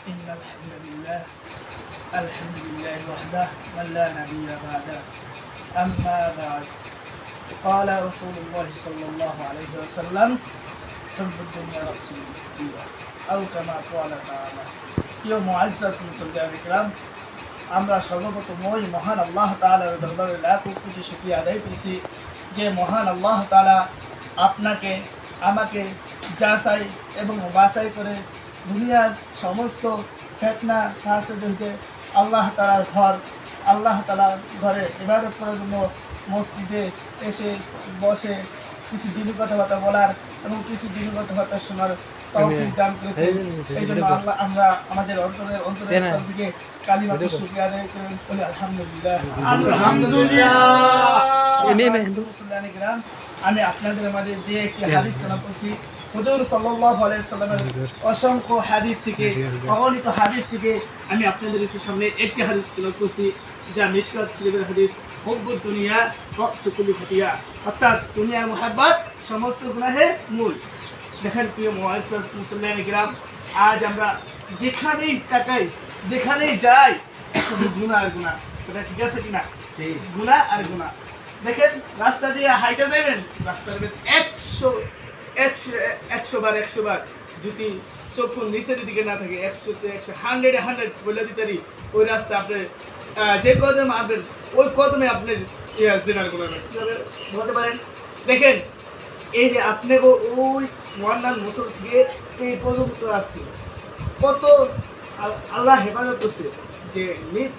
إن الحمد لله وحده من لا نبي بعده أما بعد قال رسول الله صلى الله عليه وسلم حب الدنيا رأس الخطيئة أو كما قال تعالى প্রিয় মুআজ্জাজ মুসলিম ইকরাম, আমরা সর্বপ্রথম ওই মহান আল্লাহ তাআলার দরবারে লাখ কোটি শুকরিয়া আদায় করছি যে মহান আল্লাহ তাআলা আপনাকে আমাকে যাচাই এবং বাছাই করে দুনিয়ার সমস্ত ফিতনা ফাসাদ হতে আল্লাহ তাআলার ঘরে ইবাদত করার জন্য মসজিদে এসে বসে কিছু দিনী কথাবার্তা বলার এবং কিছু দিনী কথাবার্তা শোনার তৌফিক দান করেছেন। এই জন্য আল্লাহ আমরা আমাদের অন্তরের স্থল থেকে কালিমাতুর শুকরিয়া আদায় করে বলি আলহামদুলিল্লাহ। আমি আপনাদের মাঝে যে একটি হাদিস তেলাওয়াত করছি হুজুর সাল্লাল্লাহু আলাইহি ওয়াসাল্লামের অসংখ্য হাদিস থেকে অগণিত হাদিস থেকে আমি আপনাদের সামনে একটি হাদিস তেলাওয়াত করছি, যা মিশকাত শরীফের হাদিস, হুব্বুদ দুনিয়া রাসু কুল্লি খাতিয়া, অর্থাৎ দুনিয়ার মুহাব্বত সমস্ত গুনাহের মূল। দেখেন প্রিয় মুআজ্জাজ মুসলিম ইকরাম, আজ আমরা যেখানেই তাকাই যেখানেই যাই শুধু গুনাহ আর গুনাহ। এটা ঠিক আছে কিনা? গুনাহ আর গুনাহ। দেখেন রাস্তা দিয়ে হাইটে যাবেন, রাস্তার মধ্যে 100 বার যদি চোখ নিচের দিকে না থাকে 100 বলে দিতারি ওই রাস্তা আপনি যে কদমে আসবেন ওই কদমে আপনি জিনার করবেন বলতে পারেন। দেখেন এই যে আপনি ওই মহান মুসল থেকে এই পর্যন্ত আসছে, কত আল্লাহ হেফাজত করছে যে নিজ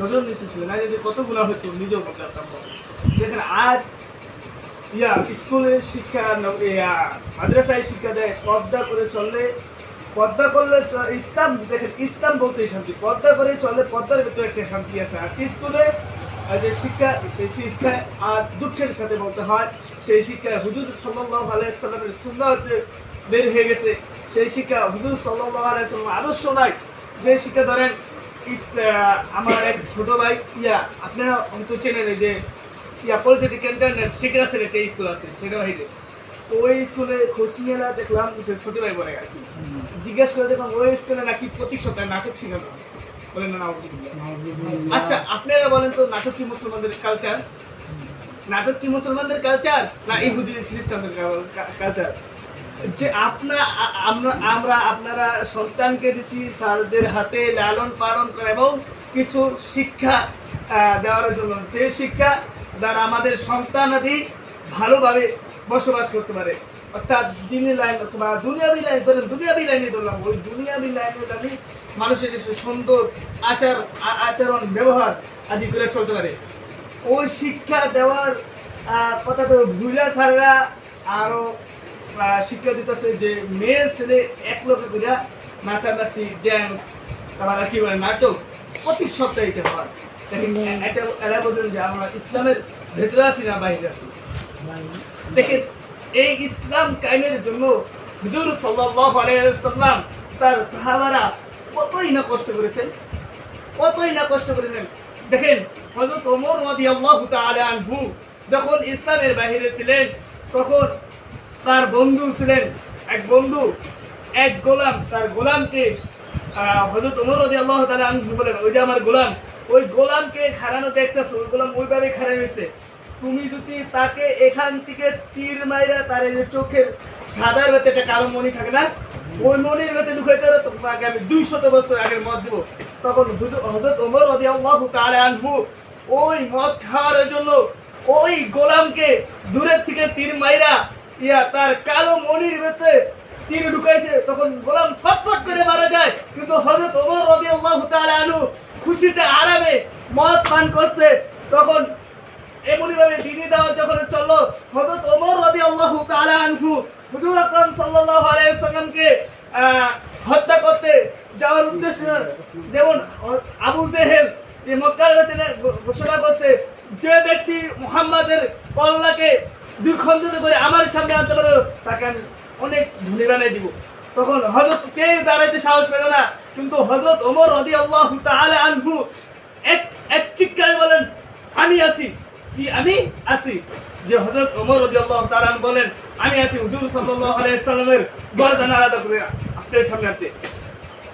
নজর নিচে ছিল না, যদি কত গুণা হইতো নিজেও বলতে পারতাম। দেখেন আজ স্কুলে শিক্ষা মাদ্রাসায় শিক্ষা দেয় পর্দা করে চললে, পর্দা করলে ইসলাম, দেখেন ইসলাম বলতে শান্তি, পর্দা করে চললে পর্দার ভিতরে একটা শান্তি আছে। আর স্কুলে যে শিক্ষা, সেই শিক্ষায় আজ দুঃখের সাথে বলতে হয় সেই শিক্ষায় হুজুর সাল্লাল্লাহু আলাইহি ওয়াসাল্লামের সুন্নাত বের হয়ে গেছে। সেই শিক্ষা হুজুর সাল্লাল্লাহু আলাইহি ওয়াসাল্লামের আদর্শ নাই। যে শিক্ষা ধরেন আমার এক ছোট ভাই আপনারা হয়তো চেনেন যে পলিটেকনিক ক্যান্টনমেন্ট সেক্রেটারি একটা স্কুল আছে, সেটা হইলে ওই স্কুলে খোঁজ নিয়ে দেখলাম যে ছোট ভাই বলে আর কি জিজ্ঞেস করে দেখলাম ওই স্কুলে নাকি প্রতি সপ্তাহে নাটক শেখানো হয়। বলেন না আচ্ছা আপনারা বলেন তো নাটক কি মুসলমানদের কালচার? নাটক কি মুসলমানদের কালচার না ইহুদি খ্রিস্টানদের কালচার? যে আপনারা সন্তানকে দিছি স্যারদের হাতে লালন পালন করে এবং কিছু শিক্ষা দেওয়ার জন্য, যে শিক্ষা দ্বারা আমাদের সন্তানাদি ভালোভাবে বসবাস করতে পারে, অর্থাৎ দিনের লাইন অথবা দুনিয়াবি লাইন ধরেন, দুনিয়াবি লাইনে ধরলাম, ওই দুনিয়াবি লাইনে জানি মানুষের যে সুন্দর আচরণ ব্যবহার আদি করে চলতে পারে, ওই শিক্ষা দেওয়ার কথা তো ভুলা স্যাররা আরও শিক্ষা দিতেছে যে মেয়ে ছেলে এক লোকে করে নাচানাচি ড্যান্স তারপর আর কি বলে নাটক প্রতি সপ্তাহে এটা হয়। দেখেন এটা এরা বলছেন যে আমরা ইসলামের ভেতরে আছি না বাইরে আছি। দেখেন এই ইসলাম কায়েমের জন্য হুজুর সাল্লাল্লাহু আলাইহি ওয়াসাল্লাম তার সাহাবারা কতই না কষ্ট করেছেন। দেখেন হযরত ওমর রাদিয়াল্লাহু তাআলা আনহু যখন ইসলামের বাইরে ছিলেন তখন তার বন্ধু ছিলেন এক গোলাম, তার গোলামকে হযরত ওমর রাদিয়াল্লাহু তাআলা আনহু বলেন ওই যে আমার গোলাম, ওই গোলামকে খাড়ানো দেখতেছো, ওই গোলাম ওইভাবে খাড়া হয়েছে, তুমি যদি তাকে এখান থেকে তীর মাইরা তার এই চোখের সাদার ভেতরে একটা কালো মণি থাকে না, ওই মণির ভেতরে ঢুকাইতে পারো তোমাকে আমি 200 বছর আগের মদ দেবো। তখন হযরত ওমর রাদিয়াল্লাহু তাআলা আনহু ওই মদ খাওয়ার জন্য ওই গোলামকে দূরের থেকে তীর মাইরা তার কালো মণির ভেতরে তীর ঢুকাইছে। তখন গোলাম ছটফট করে মারা যায়, কিন্তু হযরত ওমর রাদিয়াল্লাহু তাআলা আনহু খুশিতে আরামে মদ পান করছে। তখন এমনি ভাবে দ্বীনি দাওয়াত যখন চললো, হযরত ওমর রাদিয়াল্লাহু তাআলা আনহু হুজুর আকরাম সাল্লাল্লাহু আলাইহি ওয়াসাল্লামকে হত্যা করতে যাওয়ার উদ্দেশ্য, যেমন আবু জেহেল এই মক্কার ভেতরে ঘোষণা করছে যে ব্যক্তি মুহাম্মাদের কল্লাকে 2 খণ্ড করে আমার সামনে আনতে পারো তাকে আমি অনেক ধনী বানিয়ে দিব। তখন হযরত কে দাঁড়াইতে সাহস পেল না, কিন্তু হযরত ওমর রাদিয়াল্লাহু তাআলা আনহু এক চিৎকারে বলেন আমি আছি। কি আমি আছি? যে হযরত ওমর রাদিয়াল্লাহু তাআলা বলেন আমি আছি হুজুর সাল্লাল্লাহু আলাইহি ওয়াসাল্লামের গর্দান আলাদা করে আপনার সামনে আনতে।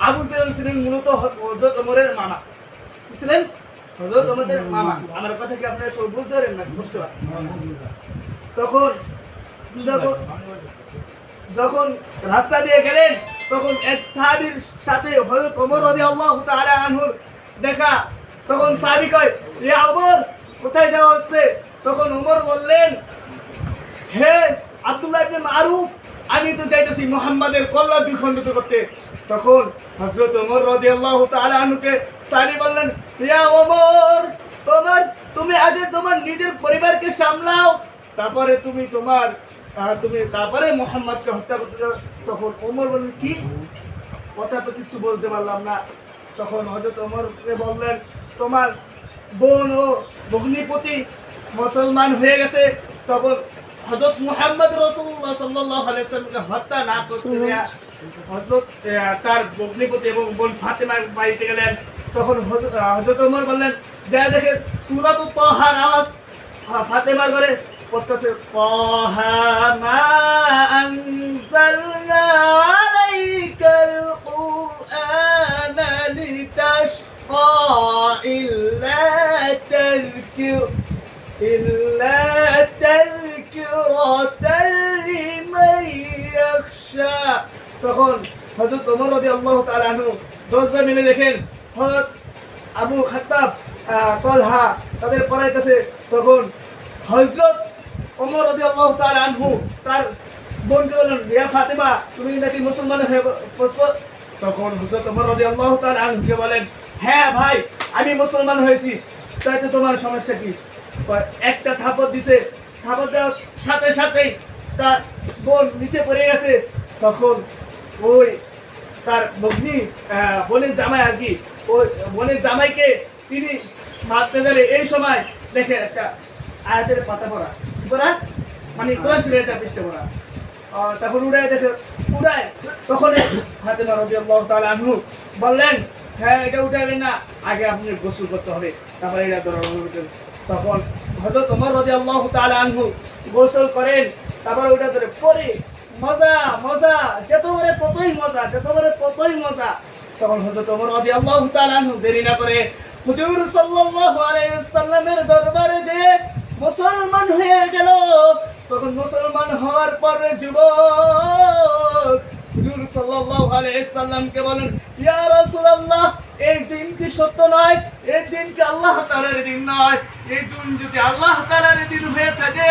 আবু জেহেল ছিলেন মূলত হযরত ওমরের মামা। কি ছিলেন? হযরত ওমরের মামা। আমার কথা কি আপনারা সব বুঝতে পারেন না? বুঝতে পারেন? তখন যখন যখন রাস্তা দিয়ে গেলেন তখন এক সাহাবীর সাথে হযরত ওমর রাদিয়াল্লাহু তাআলা আনহুর দেখা। তখন সাহাবী কয়, ইয়া ওমর, কোথায় যাওয়া হচ্ছে? তখন ওমর বললেন, হে আব্দুল্লাহ ইবনে মারুফ, আমি তো যাইতেছি মুহাম্মাদের কল্লা দ্বিখণ্ডিত করতে। তখন হযরত ওমর রাদিয়াল্লাহু তাআলা আনহুকে সাহাবী বললেন, ইয়া ওমর, তুমি আগে তোমার নিজের পরিবারকে সামলাও, তারপরে তুমি তারপরে মুহাম্মাদকে হত্যা করতে যাও। তখন ওমর বললেন, কি কথা তো কিছু বলতে পারলাম না। তখন হযরত ওমরকে বললেন, তোমার বোন ও ভগ্নিপতি মুসলমান হয়ে গেছে। তখন হযরত মুহাম্মদ রাসূলুল্লাহ সাল্লাল্লাহু আলাইহি ওয়াসাল্লামকে হত্যা না করতে দেয়া হযরত তার ভগ্নিপতি এবং বোন ফাতেমার বাড়িতে গেলেন। তখন হযরত ওমর বললেন, যা দেখে সূরাতুত তাহার আওয়াজ ফাতেমার ঘরে পড়তেছে, তাহা মা আনজালনা আলাইকাল কুরআনা লিতাশকা ইল্লা তাযকিরাতাল লিমান ইয়াখশা। তখন হযরত ওমর রাদিয়াল্লাহু তাআলা আনহু দরজা মিলে দেখেন হযরত আবু খাত্তাব তালহা তাদের পড়াইতেছে। তখন হযরত ওমর রাদিয়াল্লাহু তাআলা আনহু তার বোনকে বললেন, ইয়া ফাতেমা, তুমি নাকি মুসলমান হয়ে পড়ছো? তখন হযরত ওমর রাদিয়াল্লাহু তাআলা আনহুকে বলেন, হ্যাঁ ভাই, আমি মুসলমান হয়েছি, তাইতে তোমার সমস্যা কি? একটা থাপড় দিছে, থাপড় দেওয়ার সাথে সাথেই তার বোন নিচে পড়ে গেছে। তখন ওই তার বোনের জামাই আর কি, ওই বোনের জামাইকে তিনি মারতে গেলে এই সময় দেখে একটা আয়াতের পাতা পড়া, কি পড়া মানে কোরআন শরীফের একটা পৃষ্ঠা পড়া। তখন উড়ায় তখন ফাতেমা রাদিয়াল্লাহু তাআলা আনহু বললেন, হ্যাঁ এটা উঠাবেন না, আগে আপনি গোসল করতে হবে, তারপরে এটা ধরবেন। তখন হযরত ওমর রাদিয়াল্লাহু তাআলা আনহু গোসল করেন, তারপরে ওটা ধরে পরে মজা মজা, যতবারে ততই মজা। তখন হযরত ওমর রাদিয়াল্লাহু তাআলা আনহু দেরি না করে হুজুর সাল্লাল্লাহু আলাইহি ওয়াসাল্লামের দরবারে যে মুসলমান হয়ে গেল। তখন মুসলমান হওয়ার পরে যুবক হুজুর সাল্লাল্লাহু আলাইহি ওয়াসাল্লামকে বলেন, ইয়া রাসূলুল্লাহ, এই দিন কি সত্য নয়? এই দিন কি আল্লাহ তাআলার দিন নয়? এই দিন যদি আল্লাহ তাআলার দিন হয়ে থাকে,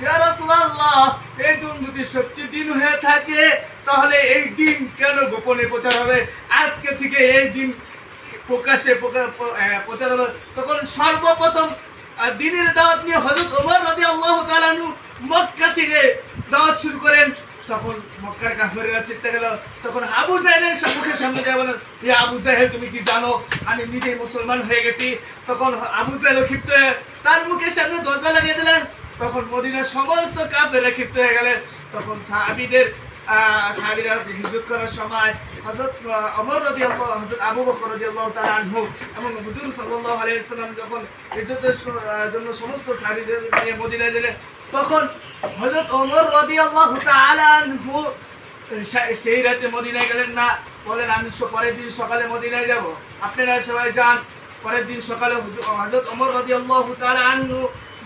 ইয়া রাসূলুল্লাহ, এই দিন যদি সত্যি দিন হয়ে থাকে, তাহলে এই দিন কেন গোপনে প্রচার হবে? আজকে থেকে এই দিন প্রকাশে প্রচার হবে। তখন সর্বপ্রথম দ্বীনের দাওয়াত নিয়ে হযরত ওমর রাদিয়াল্লাহু তাআলা আনহু মক্কা থেকে দাওয়াত শুরু করেন। তখন মক্কার কাফেররা চিন্তা গেল। তখন আবু জাহেলের মুখের সামনে যায় বলেন, ইয়া আবু জাহেল, তুমি কি জানো আমি নিজেই মুসলমান হয়ে গেছি? তখন আবু জাহেল ক্ষিপ্ত হয়ে তার মুখের সামনে দরজা লাগিয়ে দিলেন। তখন মদিনার সমস্ত কাফেররা ক্ষিপ্ত হয়ে গেলেন। তখন সাহাবীরা হিজরত করার সময় হযরত ওমর রাদিয়াল্লাহু, হযরত আবু বকর রাদিয়াল্লাহু তাআলা আনহু এবং হুজুর সাল্লাল্লাহু আলাইহি ওয়াসাল্লাম যখন হিজরতের জন্য সমস্ত সাহাবীদের নিয়ে মদিনায় গেলেন, তখন হযরত ওমর রাদিয়াল্লাহু তাআলা আনহু সেই রাতে মদিনায় গেলেন না, বলেন আমি পরের দিন সকালে মদিনায় যাব, আপনারা সবাই যান। পরের দিন সকালে হযরত ওমর রাদিয়াল্লাহু তাআলা আনহু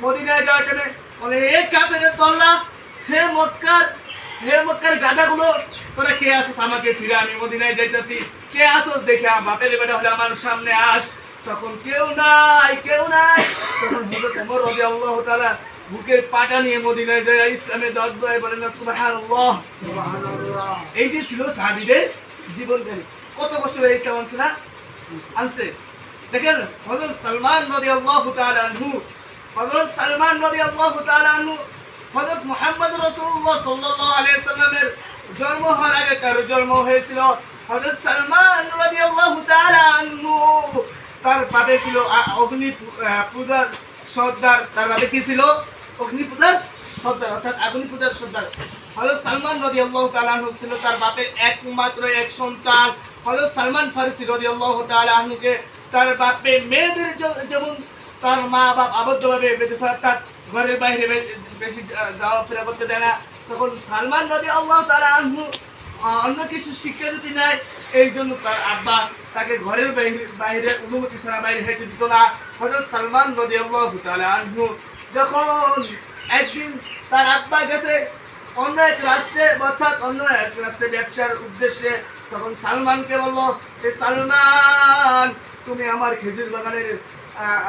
মদিনায় যাওয়ার টাইমে বলে, এ কাফেরের দল্লা, হে মক্কার গাধাগুলো, তোরা কে আসছ আমাকে ফিরে, আমি মদিনায় যাইতেছি, কে আসছ দেখে বাপের বেটা হলে আমার সামনে আস। তখন কেউ নাই। তখন হযরত ওমর রাদিয়াল্লাহু তাআলা বুকের পাটা নিয়ে মদিনায় যায় ইসলামের দাওয়াত দেয়, বলেন না সুবহানাল্লাহ। এই যে ছিল সাহাবীদের জীবন কাহিনী। কত কষ্ট করে ইসলাম আনছে দেখেন। হযরত সালমান রাদিয়াল্লাহু তাআলা আনহু হযরত মুহাম্মদ রাসূলুল্লাহ সাল্লাল্লাহু আলাইহি ওয়াসাল্লামের জন্ম হওয়ার আগে তার জন্ম হয়েছিল। হযরত সালমান রাদিয়াল্লাহু তাআলা আনহু তার বাবা ছিল অগ্নি পূজার সর্দার। তার বাবা কি ছিল? অগ্নি পূজার সর্দার, অর্থাৎ আগুন পূজার সর্দার। হযরত সালমান রাদিয়াল্লাহু তাআলা আনহু ছিল তার বাপের একমাত্র এক সন্তান। হযরত সালমান ফারসি রাদিয়াল্লাহু তাআলা আনহুকে তার বাপের মেয়েদের যেমন তার মা বাপ আবদ্ধভাবে বেঁধে থাকত, ঘরের বাইরে বেশি যাওয়া ফেরা করতে দেয় না। তখন সালমান রাদিয়াল্লাহু তাআলা আনহু অন্য কিছু শিক্ষা যদি নেয়, এই জন্য তার আব্বা তাকে ঘরের বাইরে অনুমতি ছাড়া বাইরে হেঁটে দিত না। হযরত সালমান রাদিয়াল্লাহু তাআলা আনহু যখন একদিন তার আব্বা গেছে অন্য এক রাষ্ট্রে, অর্থাৎ অন্য এক রাষ্ট্রে ব্যবসার উদ্দেশ্যে, তখন সালমানকে বললো, সালমান তুমি আমার খেজুর বাগানের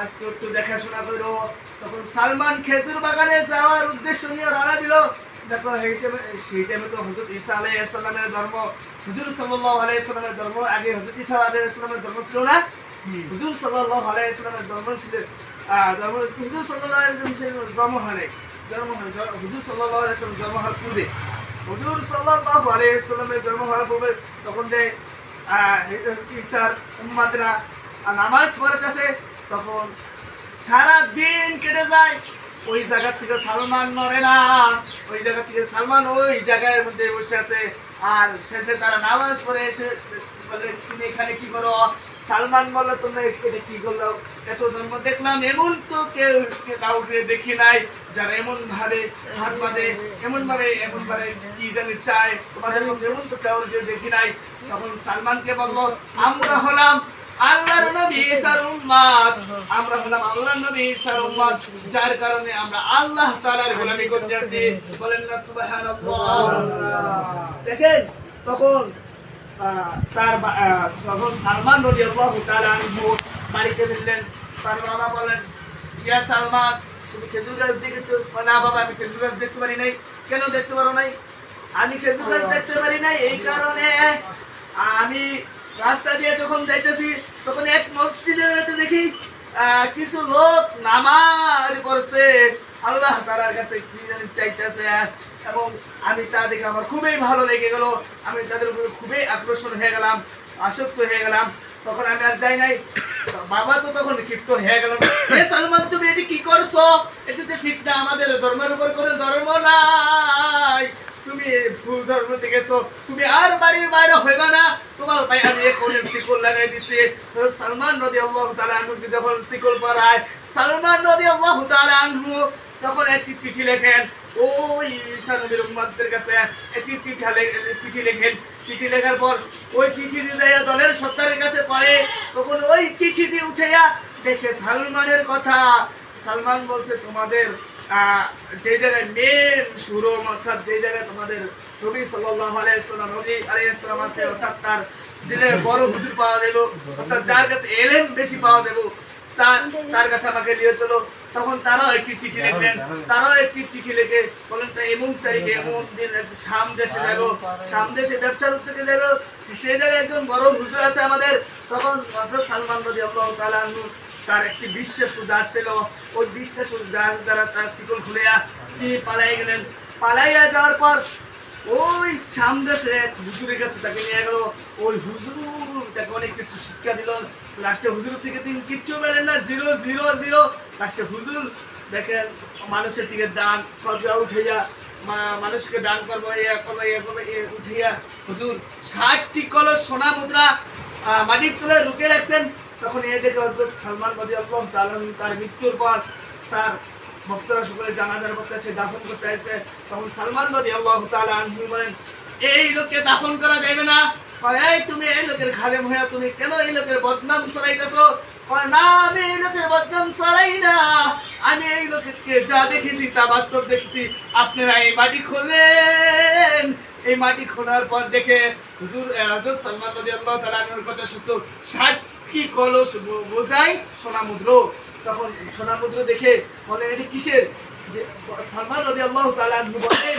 আজকে একটু দেখাশোনা করো। তখন সালমান খেজুর বাগানে যাওয়ার উদ্দেশ্য নিয়ে রওনা দিল। দেখো সেই টাইমে তো হযরত ঈসা আলাইহিস সালামের ধর্ম, হুজুর সাল্লাল্লাহু আলাইহি সাল্লামের ধর্ম আগে হযরত ঈসা আলাইহিস সালামের ধর্ম ছিল না। হুজুর সাল্লাল্লাহু আলাইহি সাল্লামের ধর্ম ছিল হুজুর সাল্লাল্লাহু আলাইহি সাল্লামের জন্ম হয় হুজুর সাল্লাল্লাহু আলাইহি সাল্লাম জন্ম হওয়ার পূর্বে, হুজুর সাল্লাল্লাহু আলাইহি সাল্লামের জন্ম হওয়ার পূর্বে তখন যে ঈসার উম্মতরা নামাজ পড়তেছে, তখন সারা দিন কেটে যায়, ওই জায়গা থেকে সালমান নড়ে না, ওই জায়গা থেকে সালমান ওই জায়গার মধ্যে বসে আছে। আর শেষে তারা নামাজ পড়ে এসে বলে, তুমি এখানে কি করো? সালমান বললো, তোমরা এটা কি করলো? এত জন্ম দেখলাম, এমন তো কেউ কাউকে দেখি নাই যারা এমন ভাবে হাত বাঁধে, এমন ভাবে কি জানি চায়, তোমাদের মধ্যে এমন তো কাউকে দেখি নাই। তখন সালমানকে বললো, আমরা হলাম আল্লাহর নবী ঈসার উম্মত, আমরা হলাম আল্লাহর নবী ঈসার উম্মত, যার কারণে আমরা আল্লাহ তাআলার গোলামি করতে আছি। বলেন না সুবহানাল্লাহ। দেখেন তখন যখন সালমান রাদিয়াল্লাহু তাআলা আনহু বাড়িতে ফিরলেন, তার বাবা বলেন, ইয়া সালমান তুমি খেজুর গাছ দেখেছো? না বাবা, আমি খেজুর গাছ দেখতে পারি নাই। কেন দেখতে পারো নাই? আমি খেজুর গাছ দেখতে পারি নাই এই কারণে, আমি রাস্তা দিয়ে যখন যাইতেছি তখন এক মসজিদের মধ্যে দেখি কিছু লোক নামাজ পড়ছে, আল্লাহ তাআলার কাছে কি জানি চাইতেছে, এবং আমি তা দেখে আমার খুবই ভালো লেগে গেল, আমি তাদের উপরে খুবই আকর্ষণ হয়ে গেলাম, আসক্ত হয়ে গেলাম। তখন আমি আর যাই নাই। বাবা তো তখন ক্ষিপ্ত হয়ে গেল, সালমান তুমি এটি কি করছো? এটি তো ঠিক না, আমাদের ধর্মের উপর কোনো ধর্ম নাই, তুমি ভুল ধর্ম দেখেছো, তুমি আর বাড়ির বাইরে হইবা না, তোমার ভাই আমি এখন শিকল লাগাই দিছি। সালমান রাদিয়াল্লাহু তাআলা আনহু যখন শিকল পরায়, সালমান রাদিয়াল্লাহু তাআলা আনহু তখন একটি চিঠি লেখেন ওই ঈসা নবীর উম্মতদের কাছে, একটি চিঠি লেখেন। চিঠি লেখার পর ওই চিঠি দিয়ে দলের সত্তারের কাছে পড়ে, তখন ওই চিঠি দিয়ে উঠাইয়া দেখে সালমানের কথা। সালমান বলছে, তোমাদের যে জায়গায় মেন শোরুম, অর্থাৎ যে জায়গায় তোমাদের নবী সাল্লাল্লাহু আলাইহি সাল্লাম আছে, অর্থাৎ তার যে বড় হুজুর পাওয়া যাবে, অর্থাৎ যার কাছে এলেম বেশি পাওয়া যাবে, তার কাছে আমাকে নিয়ে চলো। তখন তারাও একটি চিঠি লিখলেন, তারাও একটি চিঠি লিখে বলেন, এমন তারিখে এমন দিন শাম দেশে যাবো, শাম দেশে ব্যবসার উদ্যোগে যাবো, সেই জায়গায় একজন বড় হুজুর আছে আমাদের। তখন হযরত সালমান রাদিয়াল্লাহু তাআলা আনহু তার একটি বিশ্বাসী দাস ছিল, ওই বিশ্বাসী দাস দ্বারা তার শিকল খুলিয়া তিনি পালাই গেলেন। পালাইয়া যাওয়ার পর ওই সামদেশে এক হুজুরের কাছে তাকে নিয়ে গেল। ওই হুজুর তাকে অনেক কিছু শিক্ষা দিল। লাস্টে হুজুর থেকে তিনি কিচ্ছু পেলেন না, 0 লাস্টে হুজুর দেখেন মানুষের দিকে দান সদকা উঠাইয়া মানুষকে দান করবো, উঠিয়া হুজুর 60টি কলস সোনা মুদ্রা মাটির তুলে রুকে রাখছেন। তখন এই দেখে হযরত সালমান রাদিয়াল্লাহু তাআলা তার মৃত্যুর পর তার ভক্তরা সকলে জানাজার করতে আসে, দাফন করতে আসে। তখন সালমান রাদিয়াল্লাহু তাআলা আনহু বলেন, এই লোককে দাফন করা যাবে না। এই তুমি এই লোকের খাদেম হয়ে তুমি কেন এই লোকের বদনাম ছড়াইতেছো? না, আমি এই লোকের বদনাম ছড়াই না, আমি এই লোককে যা দেখেছি তা বাস্তব দেখছি। আপনারা এই মাটি খোলেন। এই মাটি খোলার পর দেখে হুজুর হযরত সালমান রাদিয়াল্লাহু তাআলা আনহুর কথা সত্য, 60টি কলস বোঝাই সোনা মুদ্র। তখন সোনা মুদ্র দেখে বলে, এটি কিসের? যে সালমান রাদিয়াল্লাহু তাআলা আনহু বলে,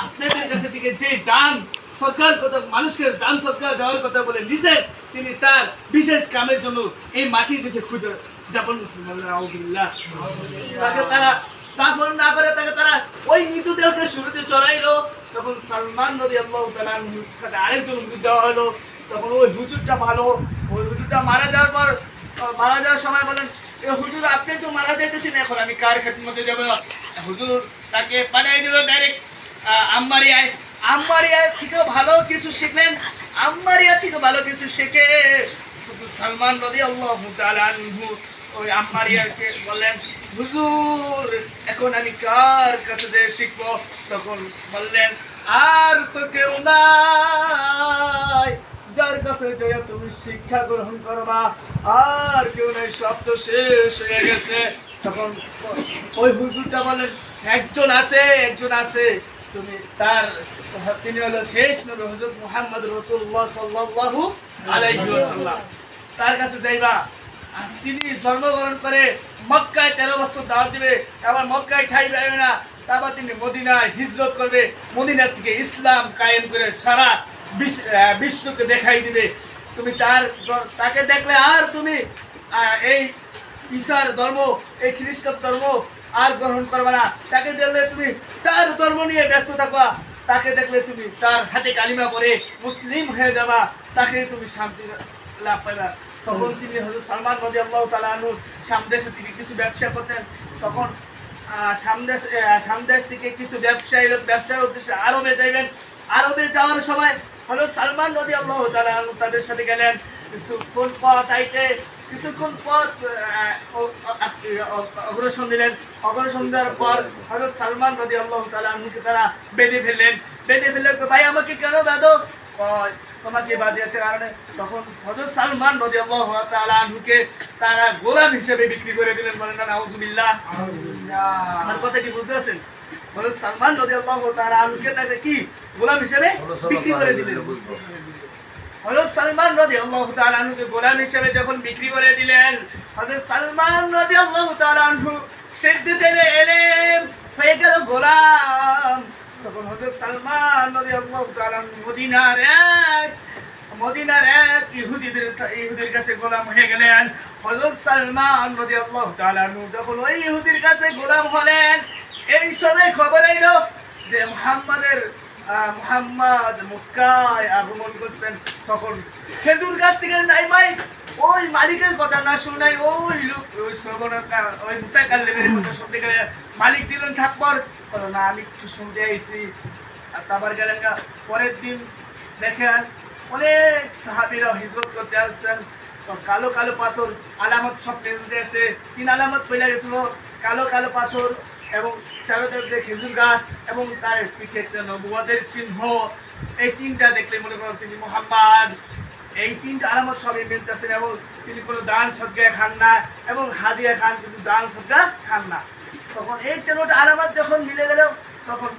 আপনাদের কাছে থেকে যে দান সরকার কথা, মানুষকে দান সরকার দেওয়ার কথা বলে নিষেধ, তিনি তার বিশেষ কামের জন্য এই মাটির কাছে খুঁজে যাপন তাকে তারা দাফন না করে তাকে তারা ওই মৃতদেহকে শুরুতে চড়াইলো। তখন সালমান রাদিয়াল্লাহু তাআলা আনহুর সাথে আরেকজন হুজুর দেওয়া হলো। তখন ওই হুজুরটা ভালো, ওই হুজুরটা মারা যাওয়ার সময় বলেন, হুজুর আপনি তো মারা যাইতেছেন, এখন আমি কার খেদমতে যাব? হুজুর তাকে পাঠিয়ে দিল ডাইরেক্ট আম্মারিয়ায় থেকে ভালো কিছু শিখলেন। আম্মারিয়া থেকে ভালো কিছু শিখে সালমান রাদিয়াল্লাহু তাআলা আনহু ওই আম্মারিয়াকে বললেন, হুজুর এখন আমি কার কাছে যে শিখবো? তখন বললেন, আর তো কেউ নাই যার কাছে যেয়ে তুমি শিক্ষা গ্রহণ করবা, আর কেউ নাই, সব তো শেষ হয়ে গেছে। তখন ওই হুজুরটা বলেন, একজন আছে, তুমি তার, তিনি হলো শেষ নবী হযরত মুহাম্মদ রাসূলুল্লাহ সাল্লাল্লাহু আলাইহি ওয়াসাল্লাম, তার কাছে যাইবা। আর তিনি জন্মগ্রহণ করে মক্কায় 13 বছর দাওয়াত দিবে, আবার মক্কায় ঠাঁই পাইবে না, তারপর তিনি মদিনায় হিজরত করবে, মদিনা থেকে ইসলাম কায়েম করে সারা বিশ্বকে দেখাই দিবে। তুমি তাকে দেখলে আর তুমি এই ঈসার ধর্ম, এই খ্রিস্টান ধর্ম আর গ্রহণ করবে না। তাকে দেখলে তুমি তার ধর্ম নিয়ে ব্যস্ত থাকবা, তাকে দেখলে তুমি তার হাতে কালিমা পড়ে মুসলিম হয়ে যাবা, তাকে তুমি শান্তি লাভ পাইবা। তখন তিনি হযরত সালমান রাদিয়াল্লাহু তাআলা আনহু সামদেশে থেকে কিছু ব্যবসা করতেন। তখন সামদেশ থেকে কিছু ব্যবসার উদ্দেশ্যে আরবে যাইবেন। আরবে যাওয়ার সময় হযরত সালমান রাদিয়াল্লাহু তাআলা আনহু তাদের সাথে গেলেন। কিছুক্ষণ পথ অগ্রসর দিলেন। অগ্রসর দেওয়ার পর হযরত সালমান রাদিয়াল্লাহু তাআলা আনহুকে তারা বেঁধে ফেললেন। ভাই আমাকে কেন বাঁধো? তোমাকে বাঁধিয়াতে কারণে তখন হযরত সালমান রাদিয়াল্লাহু তাআলা আনহুকে তারা গোলাম হিসেবে বিক্রি করে দিলেন। বলেন না নাউজুবিল্লাহ। আমার কথা কি বুঝতে পারছেন? হযরত সালমান রাদিয়াল্লাহু তাআলা আনহুকে তাকে কি গোলাম হিসেবে বিক্রি করে দিলেন। হযরত সালমান রাদিয়াল্লাহু তাআলা আনহুকে গোলাম হিসেবে যখন বিক্রি করে দিলেন, হযরত সালমান রাদিয়াল্লাহু তাআলা আনহু সিদ্দিকে এলেন, হয়ে গেল গোলাম। তখন হযরত সালমান রাদিয়াল্লাহু তাআলা মদিনার এক ইহুদির কাছে গোলাম হয়ে গেলেন। হযরত সালমান রাদিয়াল্লাহু তাআলা আনহু যখন ওই ইহুদির কাছে গোলাম হলেন, এই সময় খবর এলো যে মুহাম্মদ মক্কায় আগমন করছেন। তখন খেজুর গাছ থেকে নাই ভাই ওই মালিকের কথা না শুনাই ওই লোক ওই শ্রবণতা ওই মুতাকাল্লিমের কথা শুনতে গেলে মালিক দিলেন থাপ্পর, বলো না আমি একটু শুনতে আইছি। আর তারপর গেলেন পরের দিন দেখেন অনেক সাহাবীরা হিজরত করতে আসছেন। কালো কালো পাথর আলামত সব পেয়ে আছে, 3 আলামত পড়ে গেছিল, কালো কালো পাথর এবং চারোদিকে খেজুর গাছ এবং তার পিঠে একটা নবুয়তের চিহ্ন। এই 3টা দেখলে মনে করেন তিনি মুহাম্মদ। এই 3টা আলামত সবই মিলতেছেন এবং তিনি কোনো দান সদকা খান না এবং হাদিয়া খান, কিন্তু দান সদকা খান না। তখন এই 13টা আলামত যখন মিলে গেল, তখন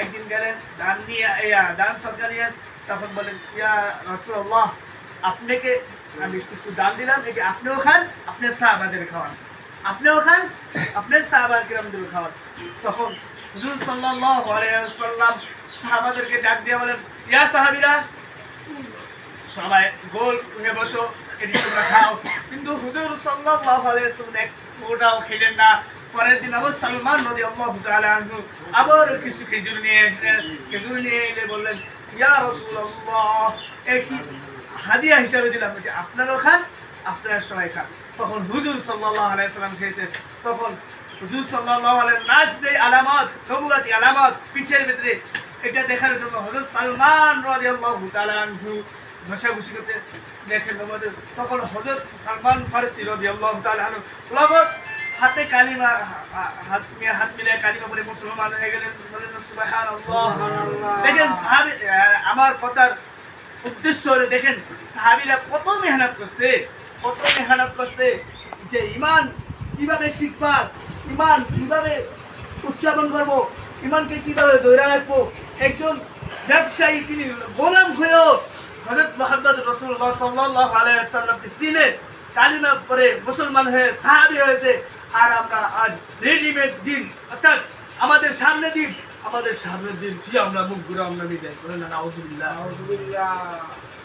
একদিন গেলেন দান সদকা নিয়ে। তখন বলেন, ইয়া রাসূলুল্লাহ, আপনাকে আমি কিছু দান দিলাম, এটি আপনিও খান, আপনার সাহাবাদের খাওয়ান, আপনিও খান, আপনার সাহাবা কিরামদের খাওয়ান। তখন হুজুর সাল্লাল্লাহু আলাইহি ওয়াসাল্লাম সাহাবাদেরকে ডাক দিয়ে বলেন, ইয়া সাহাবীরা, সবাই গোল হয়ে বসো, এটি তোমরা খাও। কিন্তু হুজুর সাল্লাল্লাহু আলাইহি ওয়াসাল্লাম এক ফোঁটাও খেলেন না। পরের দিন আবার সালমান রাদিয়াল্লাহু তাআলা আনহু আবার কিছু খেজুর নিয়ে এলে বললেন, ইয়া রাসূলুল্লাহ, এটি হাদিয়া হিসেবে দিলাম, এটি আপনারাও খান, আপনারা সবাই খান। তখন হুজুর সাল্লাল্লাহু আলাইহি সাল্লাম খেয়েছে। তখন হুজুর সাল্লাল্লাহু আলাইহি নাচ যে আলামত, নবুয়তি আলামত পিঠের ভিতরে, এটা দেখার জন্য হযরত সালমান রাদিয়াল্লাহু তাআলা আনহু ঘষাঘষি করতে দেখেন। তখন হযরত সালমান ফারসি রাদিয়াল্লাহু তাআলা আনহু লগত হাতে কালিমা হাত মিলে কালিমা পড়ে মুসলমান হয়ে গেলেন। বলেন সুবহানাল্লাহ। দেখেন সাহাবী, আমার কথার উদ্দেশ্য হলো দেখেন সাহাবীরা কত মেহনত করছে যে ঈমান কিভাবে শিখবা, ঈমান কিভাবে উচ্চারণ করবো, ঈমানকে কিভাবে ধরে রাখবো। একজন ব্যবসায়ী তিনি গোলাম হয়েও হযরত মুহাম্মদ রাসূলুল্লাহ সাল্লাল্লাহু আলাইহি ওয়াসাল্লামকে চিনে কালিমা পড়ে মুসলমান হয়ে সাহাবী হয়েছে। আর আমরা আজ রেডিমেড দিন, অর্থাৎ আমাদের সামনের দিন কি আমরা মুখ ঘুরে আমরা যাই। বলেন না নাউজুবিল্লাহ।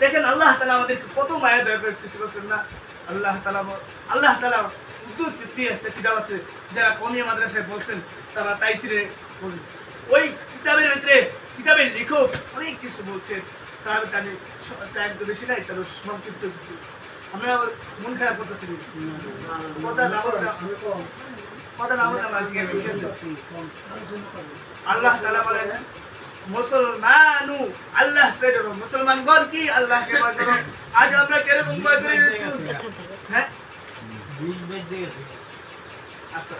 দেখেন আল্লাহ তাআলা আমাদেরকে কত মায়া দয়া করে সৃষ্টি করেছেন না। আল্লাহ তাআলা উর্দু তসবিহ একটা কিতাব আছে, যারা কওমিয়া মাদ্রাসায় বলছেন তারা তাইসিরে ওই কিতাবের লেখক অনেক কিছু বলছেন। তার আমি একদম বেশি নাই, তার সংক্ষিপ্ত কিছু আমরা আবার মন খারাপ করতেছি। আল্লাহ তাআলা বলেন, মুসলমানু আল্লাহ সাইড মুসলমানগণ কি আল্লাহকে ভয় করো। আজ আমরা কিরকম ভয় করি? হ্যাঁ আচ্ছা,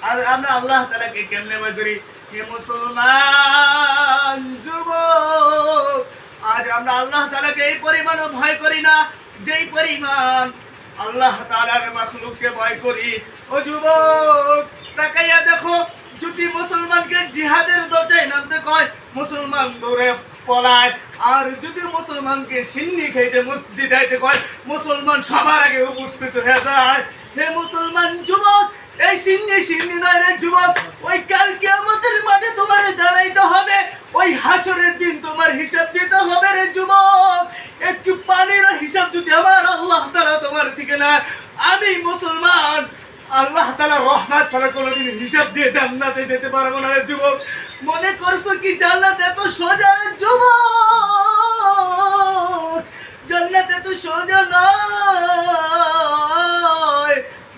আর আমরা আল্লাহ তাআলাকে কেমনে ভয় করি? হে মুসলমান যুবক, আজ আমরা আল্লাহ তাআলাকে এই পরিমাণ ভয় করি না যেই পরিমাণ আল্লাহ তাআলার মাখলুককে ভয় করি। ও যুবক, তাকাইয়া দেখো, যদি মুসলমানকে জিহাদের দরজায় নামতে কয়, মুসলমান দৌড়ে পলায়। আর যদি মুসলমানকে সিন্নি খাইতে মসজিদ আইতে কয়, মুসলমান সবার আগে উপস্থিত হয়ে যায়। হে মুসলমান যুবক, এই সিন্নি নয় রে যুবক, ওই কাল কিয়ামতের মাঠে তোমার দাঁড়াইতে হবে। ওই হাসরের দিন তোমার হিসাব দিতে হবে রে যুবক। একটু পানির হিসাব যদি আমার আল্লাহ তাআলা তোমার দিকে না, আমি মুসলমান আল্লাহ তাআলা রহমত ছাড়া কোনোদিন হিসাব দিয়ে জান্নাতে যেতে পারবো না রে যুবক। মনে করছো কি জান্নাত এত সোজা রে যুবক? জান্নাত এত সোজা নয়,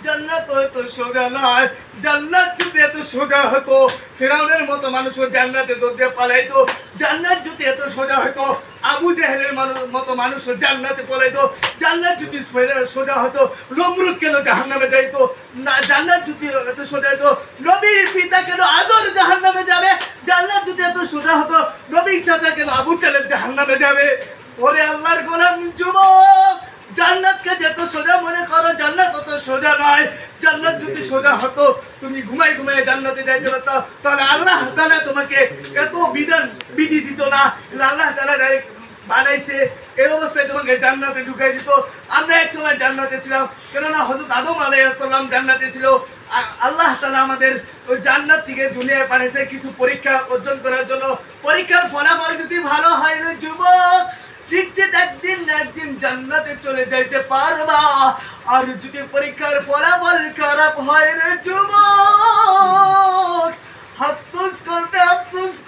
জান্নাত এত সোজা নয়। জান্নাত যদি এত সোজা হতো, ফিরাউনের মতো মানুষও জান্নাতে দৌড়ে পালাইতো। জান্নাত যদি এত সোজা হতো, আবু জেহেলের মতো মানুষও জান্নাতে পালাইতো। জান্নাত যদি সোজা হতো, নমরুদ কেন জাহান্নামে যাইতো না? জান্নাত যদি এত সোজা হতো, নবীর পিতা কেন আদর জাহান্নামে যাবে? জান্নাত যদি এত সোজা হতো, নবীর চাচা কেন আবু তালেব জাহান্নামে যাবে? ওরে আল্লাহর গোলাম যুবক, জান্নাতকে যত সোজা মনে করো, জান্নাত অত সোজা নয়। জান্নাত যদি সোজা হতো, তুমি ঘুমাই ঘুমাই জান্নাতে যাইতে পারতো, তাহলে আল্লাহ তাআলা তোমাকে এত বিধি দিত না। আল্লাহ তাআলা ডাইরেক্ট বানাইছে, এই অবস্থায় তোমাকে জান্নাতে ঢুকাই দিত। আমরা এক সময় জান্নাতে ছিলাম, কেননা হযরত আদম আলাইহিস সালাম জান্নাতে ছিল। আল্লাহ তাআলা আমাদের ওই জান্নাত থেকে দুনিয়ায় পাঠাইছে কিছু পরীক্ষা অর্জন করার জন্য। পরীক্ষার ফলাফল যদি ভালো হয় রে যুবক, নিশ্চিত একদিন না একদিন জান্নাতে চলে যাইতে পারবা। আর যদি পরীক্ষার ফলাফল খারাপ হয় রে যুবক, আফসোস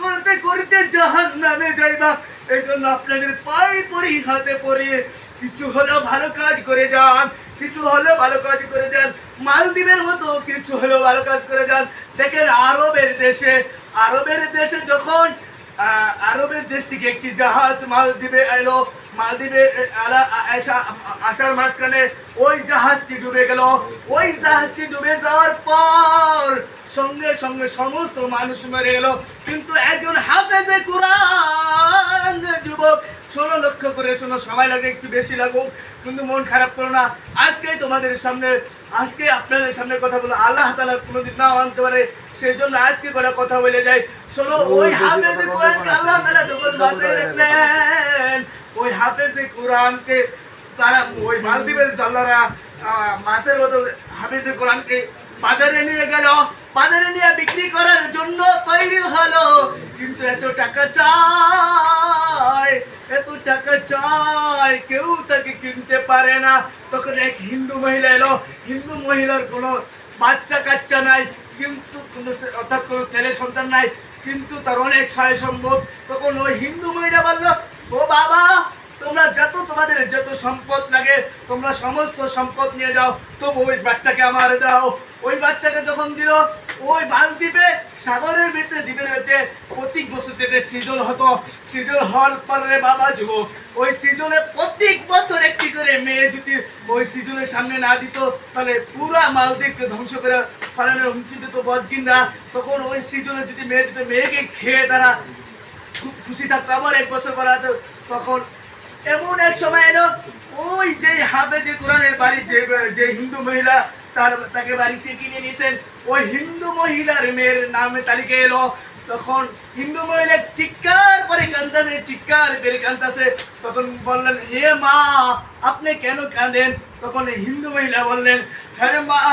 করতে করতে জাহান্নামে যাইবা। এই জন্য আপনাদের পায়ে পড়ি, হাতে পড়িয়ে কিছু হলেও ভালো কাজ করে যান, কিছু হলেও ভালো কাজ করে যান। মালদ্বীপের মতো কিছু হলেও ভালো কাজ করে যান। দেখেন আরবের দেশে যখন আরবের দেশ থেকে একটি জাহাজ মালদ্বীপে এলো, মালদ্বীপে আসার মাঝখানে ওই জাহাজটি ডুবে গেল। ওই জাহাজটি ডুবে যাওয়ার পর সঙ্গে সঙ্গে সমস্ত মানুষ মরে গেল, কিন্তু একজন হাফেজে কুরআন যুবক, শোনো, লক্ষ্য করে শোনো, সময় লাগে একটু বেশি লাগুক, কিন্তু মন খারাপ করো না। আজকে আপনাদের সামনে কথা বলো, আল্লাহ তাআলা কোনোদিন নাও আনতে পারে, সেই জন্য আজকে করে কথা বলে যাই। শোনো, ওই হাফেজে কুরআনকে আল্লাহ তাআলা যখন বাঁচিয়ে রাখলেন, ওই হাফেজে কুরআনকে তারা ওই মালদ্বীপের জাল্লারা মাছের মতো হাফেজে কুরআনকে বাজারে নিয়ে গেল, বাজারে নিয়ে বিক্রি করার জন্য তৈরি হলো, কিন্তু এত টাকা চায়, কেউ তাকে কিনতে পারে না। তখন এক হিন্দু মহিলা এলো। হিন্দু মহিলার কোনো বাচ্চা কাচ্চা নাই, কিন্তু অর্থাৎ কোনো ছেলে সন্তান নাই, কিন্তু তার অনেক সহায় সম্ভব। তখন ওই হিন্দু মহিলা বলল, ও বাবা, তোমাদের যত সম্পদ লাগে তোমরা সমস্ত সম্পদ নিয়ে যাও, তবু ওই বাচ্চাকে আমার দাও। ওই বাচ্চাকে যখন দিল, ওই মালদ্বীপে সাগরের ভিতরে, দ্বীপের ভিতরে প্রত্যেক বছর সৃজন হতো। সৃজন হওয়ার পরে বাবা যুবক, ওই সৃজনে প্রত্যেক বছর একটি করে মেয়ে যদি ওই সৃজনের সামনে না দিত, তাহলে পুরা মালদ্বীপকে ধ্বংস করে ফেলানোর হুমকি দিত বজ্জিনরা। তখন ওই সৃজনে যদি মেয়ে দিত, মেয়েকে খেয়ে তারা খুব খুশি থাকতো। আবার এক বছর পর তখন এমন এক সময় এলো, ওই যে হাফেজে কুরআনের বাড়ি, যে হিন্দু মহিলা তাকে বাড়িতে কিনে নিয়েছেন, ওই হিন্দু মহিলার মেয়ের নামে তালিকা এলো। তখন হিন্দু মহিলা চিৎকার করে কাঁদতেছে। তখন বললেন, হে মা, আপনি কেন কাঁদেন? তখন হিন্দু মহিলা বললেন,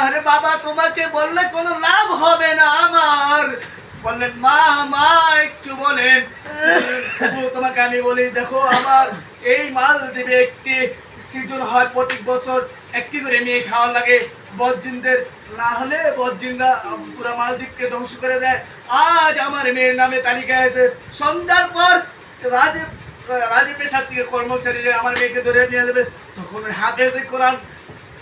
আরে বাবা, তোমাকে বললে কোনো লাভ হবে না আমার। বললেন, মা একটু বলেন। তোমাকে আমি বলি, দেখো, আমার এই মালদ্বীপে একটি সিজন হয়, প্রত্যেক বছর একটি করে মেয়ে খাওয়া লাগে বজ্জিনদের, না হলে বজ্জিনরা পুরো মালদ্বীপকে ধ্বংস করে দেয়। আজ আমার মেয়ের নামে তালিকায় আছে। সন্ধ্যার পর রাজে পেশার থেকে কর্মচারীরা আমার মেয়েকে ধরে নিয়ে যাবে। তখন হাফেজে কোরআন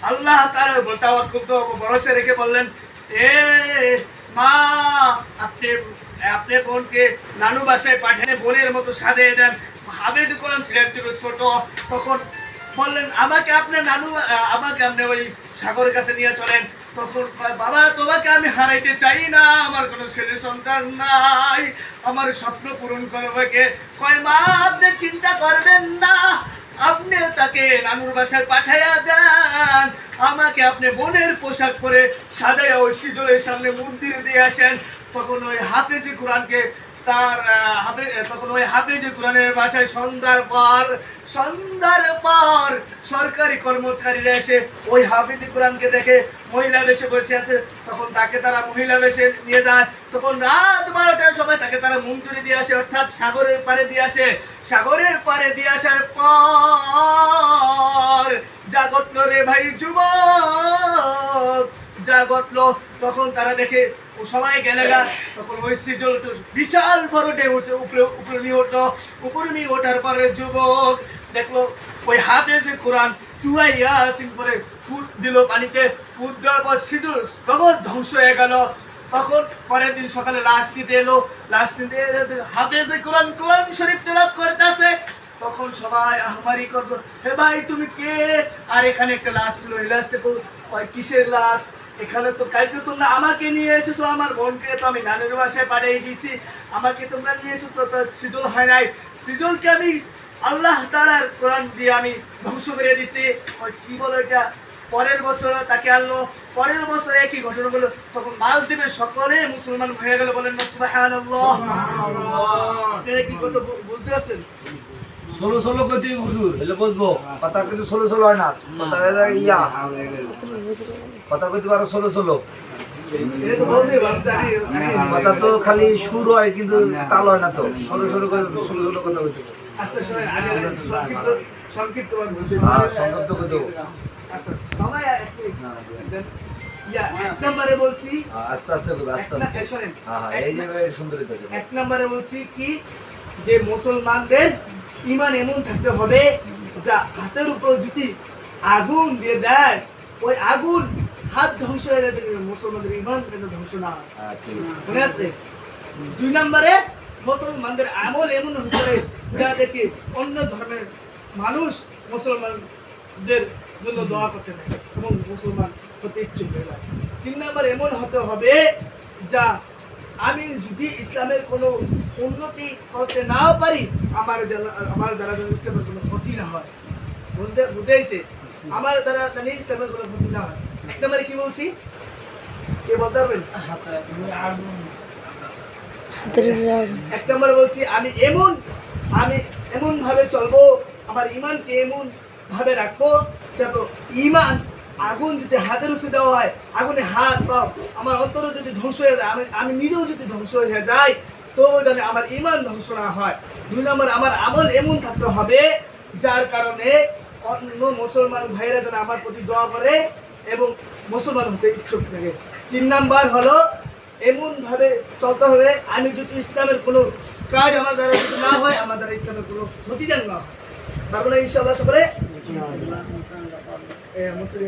আল্লাহ তাআলার উপর তাওয়াক্কুল ভরসা রেখে বললেন, এ মা, আপনি বোনকে নানু বাসায় পাঠিয়ে বোনের মতো সাজিয়ে দেন। হাফেজে কোরআন ছিলেন ছোট। তখন বললেন, আমাকে আপনি ওই সাগরের কাছে নিয়ে চলেন। তখন কয়, বাবা তোমাকে আমি হারাইতে চাই না, আমার কোনো ছেলে সন্তান নাই, আমার স্বপ্ন পূরণ করবে কে? কয়, মা আপনি চিন্তা করবেন না, আপনি তাকে নানুর বাসায় পাঠাইয়া দেন, আমাকে আপনি বোনের পোশাক পরে সাজাইয়া ওই সিজলের সামনে মন্দিরে দিয়ে আসেন। তখন ওই হাফেজি কোরআনকে তার তখন ওই হাফেজি কোরআনের বাসায় সন্ধ্যার পর সরকারি কর্মচারীরা এসে ওই হাফেজি কোরআনকে দেখে মহিলা বেশে বসে আছে, তখন তাকে তারা মহিলা বেশে নিয়ে যায়। তখন রাত 12টার সময় তাকে তারা মন্দিরে দিয়ে আসে, অর্থাৎ সাগরের পাড়ে দিয়ে আসে। সাগরের পাড়ে দিয়ে আসার পর যা ঘটলো রে ভাই যুবক, যা ঘটলো, তখন তারা দেখে ও সবাই গেলে গা, তখন ওই সিজল বিশাল বড় ঢেউ উপরে নিয়ে ওঠার পরে যুবক দেখলো ওই হাফেজে কোরআন সূরা ইয়াসিন পরে ফুট দিল পানিতে, ফুট দেওয়ার পর সিজল জগৎ ধ্বংস হয়ে গেল। তখন পরের দিন সকালে লাশ নিতে এলো, লাশ নিতে হাফেজে কোরআন শরীফ তেলাওয়াত করতেছে। তখন সবাই আহমারি করতো, হে ভাই তুমি কে? আর এখানে একটা লাশ ছিল, এই লাশটা কিসের লাশ? এখানে তো কালকে তোমরা আমাকে নিয়ে এসেছো, আমার বোনকে তো আমি নানুর বাসায় পাঠিয়ে দিয়েছি, আমাকে তোমরা নিয়ে এসেছো, তো সিজল হয় নাই, সিজলকে আমি আল্লাহ তাআলার কোরআন দিয়ে আমি ধ্বংস করে দিছি। কি বলো এটা? পরের বছর তাকে আনলো, পরের বছর একই ঘটনা বললো, তখন মালদ্বীপের সকলে মুসলমান হয়ে গেল। বলেন না সুবহানাল্লাহ। আপনারা কি কথা বুঝতে পারছেন? ষোলো ষোলো কতি হুজুর এলে বুঝবো কথা কিন্তু ষোলো ষোলো হয় না, কথা কইতে পারো ষোলো ষোলো, এটা তো বলতে কথা তো খালি সুর হয় কিন্তু তাল হয় না, তো ষোলো ষোলো করে ষোলো ষোলো কথা কইতে। আচ্ছা শোনেন, আগে সংক্ষিপ্ত সংক্ষিপ্ত করে দেবো। আচ্ছা সবাই এক নম্বরে বলছি, আস্তে আস্তে বলবো, আস্তে আস্তে। শোনেন, এই যে সুন্দর হইতেছে। এক নম্বরে বলছি কি, যে মুসলমানদের ঈমান এমন থাকতে হবে যা হাতের উপর যদি আগুন দিয়ে দেয়, ওই আগুন হাত ধ্বংস হয়ে যাবে, মুসলমানদের ঈমান যেন ধ্বংস না হয়। মনে আছে? 2 নম্বরে মুসলমানদের আমল এমন হতে হবে যা দেখে অন্য ধর্মের মানুষ মুসলমানদের জন্য দোয়া করতে থাকে এবং মুসলমান হতে ইচ্ছুক হয়ে যায়। 3 নম্বর এমন হতে হবে যা আমি যদি ইসলামের কোনো উন্নতি করতে নাও পারি, আমার দ্বারা যেন ইসলামের কোনো ক্ষতি না হয়। বুঝাইছে? আমার দ্বারা যেন ইসলামের কোনো ক্ষতি না হয়। 1 নম্বরে কি বলছি, কে বলতে পারবেন? 1 নম্বরে বলছি আমি এমন ভাবে চলবো, আমার ঈমানকে এমন ভাবে রাখবো যাতে ঈমান আগুন যদি হাতের উপর দেওয়া হয়, আগুনে হাত বা আমার অন্তর যদি ধ্বংস হয়ে যায়, আমি নিজেও যদি ধ্বংস হয়ে যাই, তবুও যেন আমার ঈমান ধ্বংস না হয়। 2 নম্বর আমার আমল এমন থাকতে হবে যার কারণে অন্য মুসলমান ভাইরা যেন আমার প্রতি দোয়া করে এবং মুসলমান হতে ইচ্ছুক থাকে। 3 নম্বর হলো এমন ভাবে চলতে হবে আমি যদি ইসলামের কোনো কাজ আমার দ্বারা যদি না হয়, আমার দ্বারা ইসলামের কোনো ক্ষতি যেন না হয়। তারপরে ইনশাআল্লাহ সকলে মুসলিম